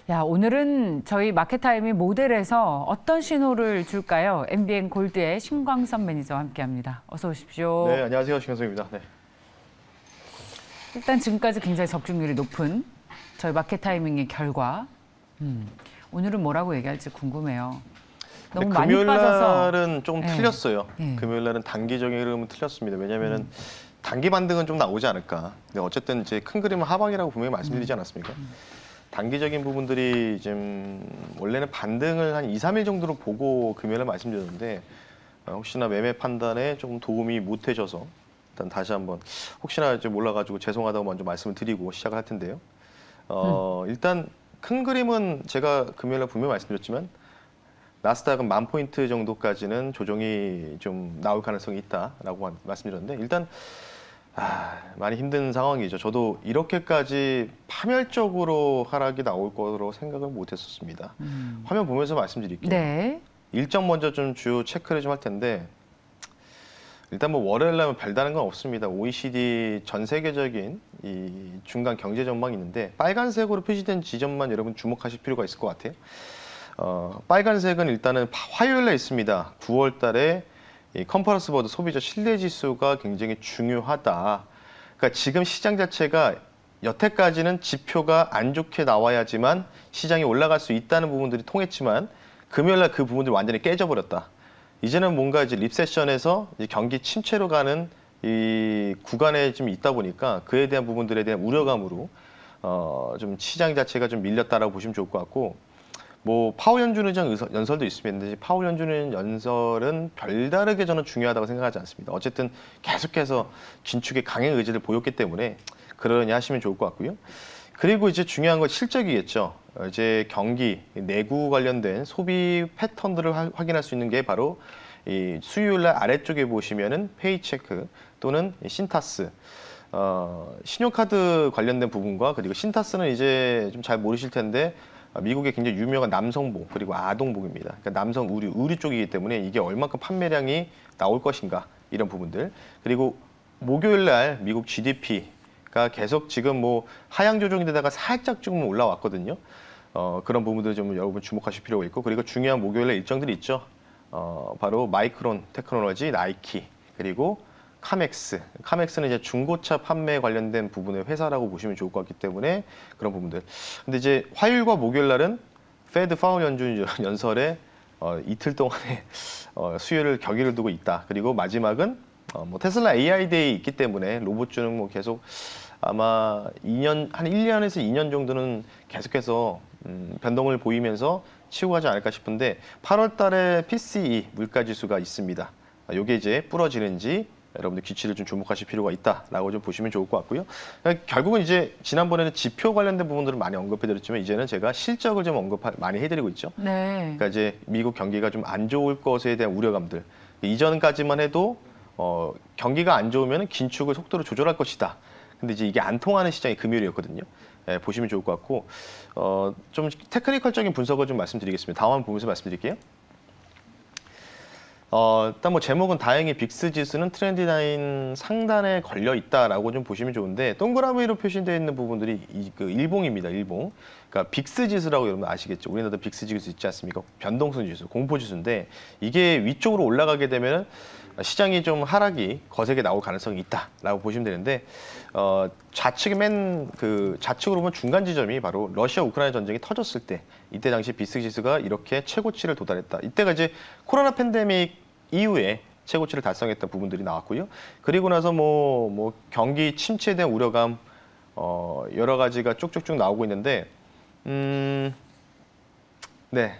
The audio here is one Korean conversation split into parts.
야, 오늘은 저희 마켓타임이 모델에서 어떤 신호를 줄까요? MBN 골드의 신광선 매니저와 함께합니다. 어서 오십시오. 네, 안녕하세요. 신광선입니다. 네. 일단 지금까지 굉장히 적중률이 높은 저희 마켓타이밍의 결과. 오늘은 뭐라고 얘기할지 궁금해요. 너무 많이 금요일 빠져서. 날은 좀 네. 틀렸어요. 네. 금요일 날은 단기적인 흐름은 틀렸습니다. 왜냐하면은 단기 반등은 좀 나오지 않을까. 근데 어쨌든 이제 큰 그림은 하방이라고 분명히 말씀드리지 않았습니까? 단기적인 부분들이 지금 원래는 반등을 한 2, 3일 정도로 보고 금요일에 말씀드렸는데 혹시나 매매 판단에 좀 도움이 못 해줘서 일단 다시 한번 혹시나 좀 몰라가지고 죄송하다고 먼저 말씀을 드리고 시작을 할 텐데요. 일단 큰 그림은 제가 금요일에 분명히 말씀드렸지만 나스닥은 10,000포인트 정도까지는 조정이 좀 나올 가능성이 있다라고 말씀드렸는데 일단 많이 힘든 상황이죠. 저도 이렇게까지 파멸적으로 하락이 나올 거로 생각을 못 했었습니다. 화면 보면서 말씀드릴게요. 네. 일정 먼저 좀 주요 체크를 좀 할 텐데 일단 뭐 월요일 날은 별다른 건 없습니다. OECD 전 세계적인 이 중간 경제 전망이 있는데 빨간색으로 표시된 지점만 여러분 주목하실 필요가 있을 것 같아요. 빨간색은 일단은 화요일 날 있습니다. 9월 달에 이 컨퍼런스 보드 소비자 신뢰 지수가 굉장히 중요하다. 그러니까 지금 시장 자체가 여태까지는 지표가 안 좋게 나와야지만 시장이 올라갈 수 있다는 부분들이 통했지만 금요일 날 그 부분들이 완전히 깨져버렸다. 이제는 뭔가 이제 리세션에서 이제 경기 침체로 가는 이 구간에 좀 있다 보니까 그에 대한 부분들에 대한 우려감으로 좀 시장 자체가 좀 밀렸다라고 보시면 좋을 것 같고 뭐 파월 연준 의장 연설도 있습니다. 파월 연준 연설은 별다르게 저는 중요하다고 생각하지 않습니다. 어쨌든 계속해서 긴축의 강행 의지를 보였기 때문에 그러니 하시면 좋을 것 같고요. 그리고 이제 중요한 건 실적이겠죠. 이제 경기, 내구 관련된 소비 패턴들을 확인할 수 있는 게 바로 이 수요일 날 아래쪽에 보시면은 페이체크 또는 신타스, 신용카드 관련된 부분과 그리고 신타스는 이제 좀 잘 모르실 텐데 미국의 굉장히 유명한 남성복 그리고 아동복입니다. 그러니까 남성 의류 쪽이기 때문에 이게 얼마큼 판매량이 나올 것인가 이런 부분들. 그리고 목요일 날 미국 GDP가 계속 지금 뭐 하향 조정에다가 살짝 조금 올라왔거든요. 그런 부분들 좀 여러분 주목하실 필요가 있고 그리고 중요한 목요일 날 일정들이 있죠. 바로 마이크론 테크놀로지, 나이키 그리고 카맥스는 이제 중고차 판매 관련된 부분의 회사라고 보시면 좋을 것 같기 때문에 그런 부분들. 근데 이제 화요일과 목요일 날은 페드 파월 연준 연설에 이틀 동안에 수요일을 격일을 두고 있다. 그리고 마지막은 뭐 테슬라 AI 데이 있기 때문에 로봇주는 뭐 계속 아마 한 1년에서 2년 정도는 계속해서 변동을 보이면서 치고 가지 않을까 싶은데 8월 달에 PCE 물가지수가 있습니다. 이게 이제 부러지는지 여러분들 기치를 좀 주목하실 필요가 있다라고 좀 보시면 좋을 것 같고요. 결국은 이제 지난번에는 지표 관련된 부분들을 많이 언급해드렸지만 이제는 제가 실적을 좀 많이 해드리고 있죠. 네. 그러니까 이제 미국 경기가 좀 안 좋을 것에 대한 우려감들. 이전까지만 해도 경기가 안 좋으면 긴축을 속도를 조절할 것이다. 근데 이제 이게 안 통하는 시장이 금요일이었거든요. 보시면 좋을 것 같고 좀 테크니컬적인 분석을 좀 말씀드리겠습니다. 다음 한번 보면서 말씀드릴게요. 일단 뭐 제목은 다행히 빅스 지수는 트렌드 라인 상단에 걸려 있다라고 좀 보시면 좋은데 동그라미로 표시되어 있는 부분들이 그 일봉입니다. 일봉. 그러니까 빅스 지수라고 여러분 아시겠죠? 우리나라도 빅스 지수 있지 않습니까? 변동성 지수, 공포 지수인데 이게 위쪽으로 올라가게 되면 시장이 좀 하락이 거세게 나올 가능성이 있다라고 보시면 되는데 좌측으로 보면 중간 지점이 바로 러시아 우크라이나 전쟁이 터졌을 때 이때 당시 빅스 지수가 이렇게 최고치를 도달했다. 이때가 이제 코로나 팬데믹 이후에 최고치를 달성했던 부분들이 나왔고요. 그리고 나서 뭐 경기 침체에 대한 우려감 여러 가지가 쭉쭉쭉 나오고 있는데 네.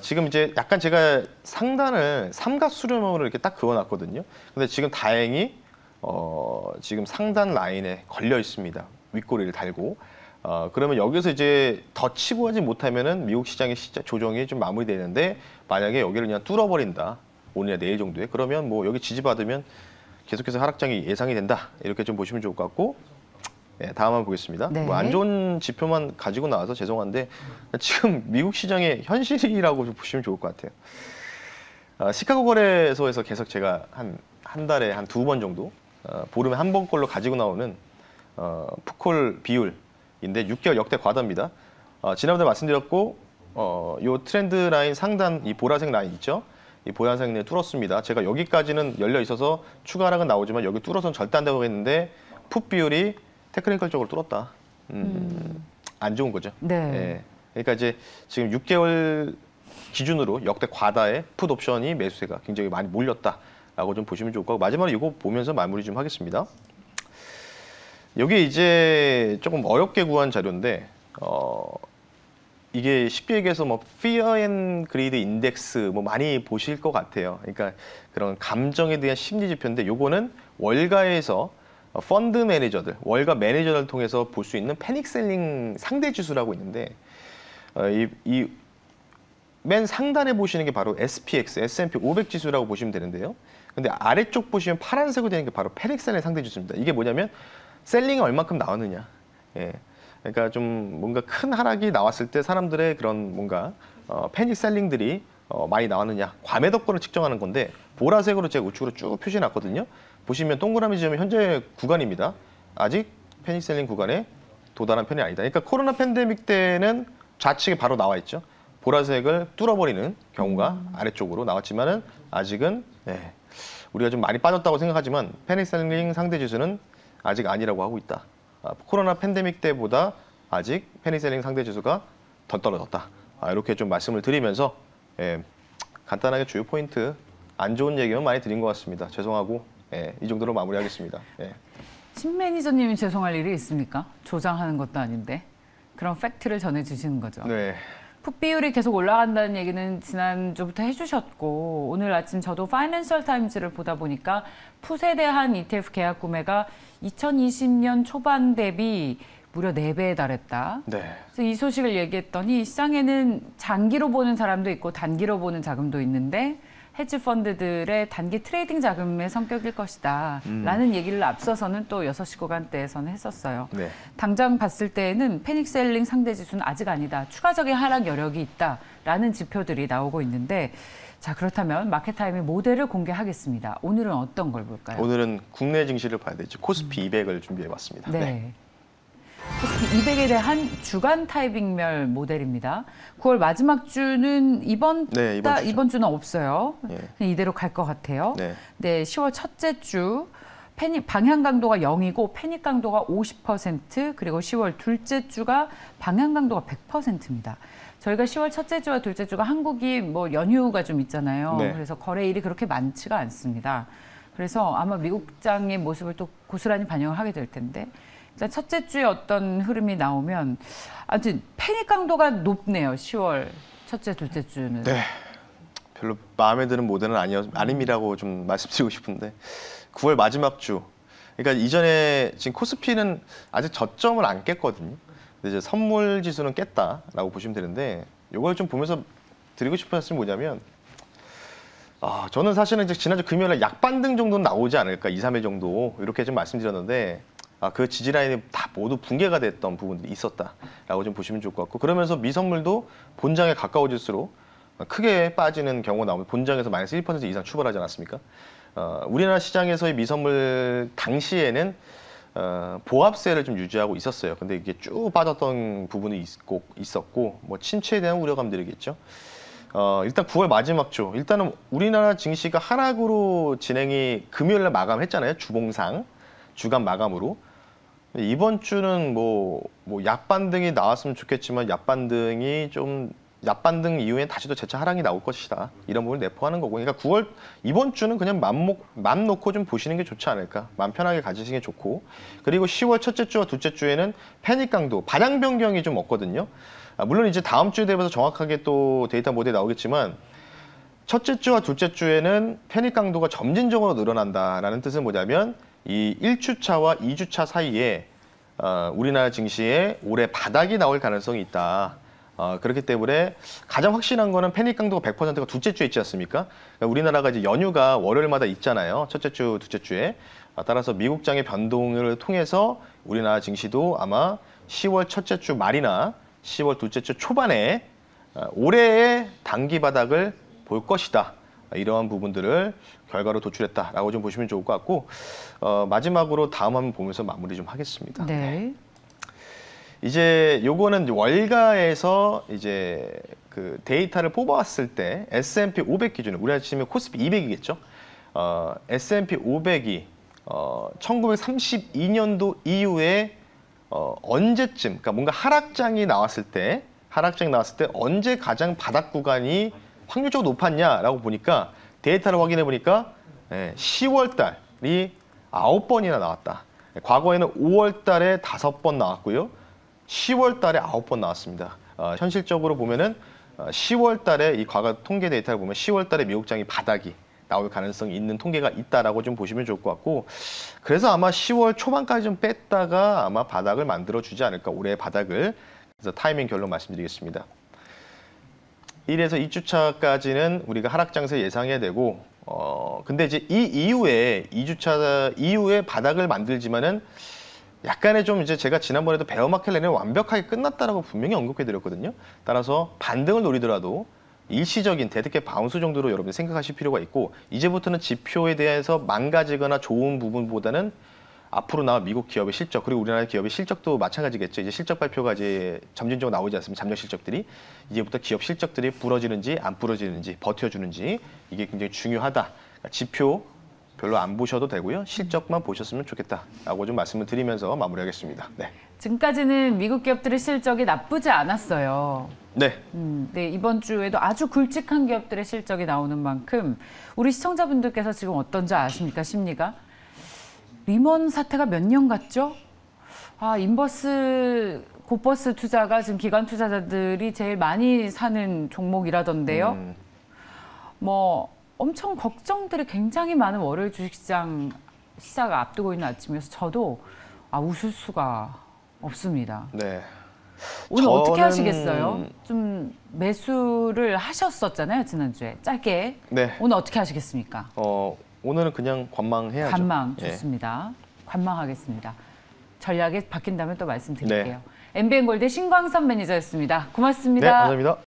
지금 이제 약간 제가 상단을 삼각수렴으로 이렇게 딱 그어놨거든요. 근데 지금 다행히 지금 상단 라인에 걸려 있습니다. 윗꼬리를 달고. 그러면 여기서 이제 더 치고 하지 못하면은 미국 시장의 조정이 좀 마무리되는데 만약에 여기를 그냥 뚫어버린다. 오늘이나 내일 정도에. 그러면 뭐 여기 지지받으면 계속해서 하락장이 예상이 된다. 이렇게 좀 보시면 좋을 것 같고. 네, 다음 한번 보겠습니다. 네. 뭐 안 좋은 지표만 가지고 나와서 죄송한데 지금 미국 시장의 현실이라고 좀 보시면 좋을 것 같아요. 시카고 거래소에서 계속 제가 한 달에 한 2번 정도 보름에 한 번꼴로 가지고 나오는 풋콜 비율인데 6개월 역대 과다입니다. 지난번에 말씀드렸고 요 트렌드 라인 상단 이 보라색 라인 있죠? 이 보라색 라인 뚫었습니다. 제가 여기까지는 열려 있어서 추가 하락은 나오지만 여기 뚫어서는 절대 안 되고 했는데 풋 비율이 테크니컬 쪽으로 뚫었다. 안 좋은 거죠. 네. 예. 그러니까 이제 지금 6개월 기준으로 역대 과다의 풋 옵션이 매수세가 굉장히 많이 몰렸다라고 좀 보시면 좋을 거고 마지막으로 이거 보면서 마무리 좀 하겠습니다. 여기 이제 조금 어렵게 구한 자료인데 이게 쉽게 얘기해서 뭐 Fear and Greed 인덱스 뭐 많이 보실 것 같아요. 그러니까 그런 감정에 대한 심리 지표인데 요거는 월가에서 펀드 매니저들, 월가 매니저를 통해서 볼 수 있는 패닉 셀링 상대 지수라고 있는데 맨 상단에 보시는 게 바로 SPX, S&P 500 지수라고 보시면 되는데요. 근데 아래쪽 보시면 파란색으로 되는 게 바로 패닉 셀링 상대 지수입니다. 이게 뭐냐면 셀링이 얼마큼 나왔느냐. 예. 그러니까 좀 뭔가 큰 하락이 나왔을 때 사람들의 그런 뭔가 패닉 셀링들이 많이 나왔느냐. 과매도권을 측정하는 건데 보라색으로 제가 우측으로 쭉 표시해 놨거든요. 보시면 동그라미 지점이 현재 구간입니다. 아직 패닉 셀링 구간에 도달한 편이 아니다. 그러니까 코로나 팬데믹 때는 좌측에 바로 나와 있죠. 보라색을 뚫어버리는 경우가 아래쪽으로 나왔지만은 아직은 우리가 좀 많이 빠졌다고 생각하지만 패닉 셀링 상대 지수는 아직 아니라고 하고 있다. 코로나 팬데믹 때보다 아직 패닉 셀링 상대 지수가 더 떨어졌다. 이렇게 좀 말씀을 드리면서 간단하게 주요 포인트 안 좋은 얘기만 많이 드린 것 같습니다. 죄송하고 이 정도로 마무리하겠습니다. 신 매니저님이 죄송할 일이 있습니까? 조장하는 것도 아닌데 그런 팩트를 전해주시는 거죠. 네. 풋 비율이 계속 올라간다는 얘기는 지난주부터 해주셨고 오늘 아침 저도 파이낸셜 타임즈를 보다 보니까 풋에 대한 ETF 계약 구매가 2020년 초반 대비 무려 4배에 달했다. 네. 그래서 이 소식을 얘기했더니 시장에는 장기로 보는 사람도 있고 단기로 보는 자금도 있는데 헤지 펀드들의 단기 트레이딩 자금의 성격일 것이다 라는 얘기를 앞서서는 또 6시 구간대에서는 했었어요. 네. 당장 봤을 때에는 패닉 셀링 상대 지수는 아직 아니다. 추가적인 하락 여력이 있다라는 지표들이 나오고 있는데 자 그렇다면 마켓타임의 모델을 공개하겠습니다. 오늘은 어떤 걸 볼까요? 오늘은 국내 증시를 봐야 되지 코스피 200을 준비해봤습니다. 네. 코스피 200에 대한 주간 타이밍별 모델입니다. 9월 마지막 주는 이번 주는 없어요. 그냥 이대로 갈 것 같아요. 네, 10월 첫째 주 방향 강도가 0이고 패닉 강도가 50% 그리고 10월 둘째 주가 방향 강도가 100%입니다. 저희가 10월 첫째 주와 둘째 주가 한국이 뭐 연휴가 좀 있잖아요. 그래서 거래일이 그렇게 많지가 않습니다. 그래서 아마 미국장의 모습을 또 고스란히 반영을 하게 될 텐데 일단 첫째 주에 어떤 흐름이 나오면 아무튼 패닉 강도가 높네요. 10월 첫째, 둘째 주는. 네. 별로 마음에 드는 모델은 아님이라고 좀 말씀드리고 싶은데 9월 마지막 주. 그러니까 이전에 지금 코스피는 아직 저점을 안 깼거든요. 근데 이제 선물 지수는 깼다라고 보시면 되는데 이걸 좀 보면서 드리고 싶은 말씀이 뭐냐면 저는 사실은 이제 지난주 금요일에 약반등 정도는 나오지 않을까 2, 3회 정도 이렇게 좀 말씀드렸는데 그 지지라인이 다 모두 붕괴가 됐던 부분들이 있었다라고 좀 보시면 좋을 것 같고 그러면서 미선물도 본장에 가까워질수록 크게 빠지는 경우가 나오면 본장에서 마이너스 1% 이상 출발하지 않았습니까? 우리나라 시장에서의 미선물 당시에는 보합세를 좀 유지하고 있었어요. 근데 이게 쭉 빠졌던 부분이 있었고 뭐 침체에 대한 우려감들이겠죠. 일단 9월 마지막 주 일단은 우리나라 증시가 하락으로 진행이 금요일날 마감했잖아요. 주봉상 주간 마감으로. 이번 주는 뭐 약반등이 나왔으면 좋겠지만 약반등 이후에 다시 또 재차 하락이 나올 것이다. 이런 부분을 내포하는 거고. 그러니까 9월 이번 주는 그냥 맘 놓고 좀 보시는 게 좋지 않을까. 맘 편하게 가지시는 게 좋고. 그리고 10월 첫째 주와 둘째 주에는 패닉 강도, 반향 변경이 좀 없거든요. 물론 이제 다음 주에 대해서 정확하게 또 데이터 모델이 나오겠지만 첫째 주와 둘째 주에는 패닉 강도가 점진적으로 늘어난다라는 뜻은 뭐냐면 이 1주차와 2주차 사이에 우리나라 증시에 올해 바닥이 나올 가능성이 있다. 그렇기 때문에 가장 확실한 거는 패닉 강도가 100%가 둘째 주에 있지 않습니까? 그러니까 우리나라가 이제 연휴가 월요일마다 있잖아요. 첫째 주, 둘째 주에. 따라서 미국장의 변동을 통해서 우리나라 증시도 아마 10월 첫째 주 말이나 10월 둘째 주 초반에 올해의 단기 바닥을 볼 것이다. 이러한 부분들을 결과로 도출했다라고 좀 보시면 좋을 것 같고 마지막으로 다음 화면 보면서 마무리 좀 하겠습니다. 네. 이제 요거는 월가에서 이제 그 데이터를 뽑아왔을 때 S&P 500 기준으로 우리가 치면 코스피 200이겠죠. S&P 500이 1932년도 이후에 언제쯤, 그러니까 뭔가 하락장이 나왔을 때 언제 가장 바닥 구간이 확률적으로 높았냐라고 보니까 데이터를 확인해 보니까 10월 달이 9번이나 나왔다. 과거에는 5월 달에 5번 나왔고요. 10월 달에 9번 나왔습니다. 현실적으로 보면은 10월 달에 이 과거 통계 데이터를 보면 10월 달에 미국장이 바닥이 나올 가능성이 있는 통계가 있다라고 좀 보시면 좋을 것 같고, 그래서 아마 10월 초반까지 좀 뺐다가 아마 바닥을 만들어 주지 않을까, 올해의 바닥을. 그래서 타이밍 결론 말씀드리겠습니다. 1에서 2주차까지는 우리가 하락장세 예상해야 되고, 근데 이제 이 이후에 2주차 이후에 바닥을 만들지만은 약간의 좀 이제 제가 지난번에도 베어마켓 랜은 완벽하게 끝났다라고 분명히 언급해 드렸거든요. 따라서 반등을 노리더라도 일시적인 데드캣 바운스 정도로 여러분들 생각하실 필요가 있고, 이제부터는 지표에 대해서 망가지거나 좋은 부분보다는 앞으로 나올 미국 기업의 실적, 그리고 우리나라 기업의 실적도 마찬가지겠죠. 이제 실적 발표가 이제 점진적으로 나오지 않습니까? 잠정 실적들이. 이제부터 기업 실적들이 부러지는지 안 부러지는지 버텨주는지 이게 굉장히 중요하다. 그러니까 지표 별로 안 보셔도 되고요. 실적만 보셨으면 좋겠다라고 좀 말씀을 드리면서 마무리하겠습니다. 네. 지금까지는 미국 기업들의 실적이 나쁘지 않았어요. 네. 네, 이번 주에도 아주 굵직한 기업들의 실적이 나오는 만큼 우리 시청자분들께서 지금 어떤지 아십니까? 심리가? 리먼 사태가 몇 년 갔죠? 인버스, 곧버스 투자가 지금 기관 투자자들이 제일 많이 사는 종목이라던데요. 뭐 엄청 걱정들이 굉장히 많은 월요일 주식시장 시작 앞두고 있는 아침이어서 저도 웃을 수가 없습니다. 네. 오늘 어떻게 하시겠어요? 좀 매수를 하셨었잖아요, 지난주에. 짧게. 네. 오늘 어떻게 하시겠습니까? 오늘은 그냥 관망해야죠. 관망 좋습니다. 관망하겠습니다. 전략이 바뀐다면 또 말씀드릴게요. 네. MBN골드 신광선 매니저였습니다. 고맙습니다. 네, 감사합니다.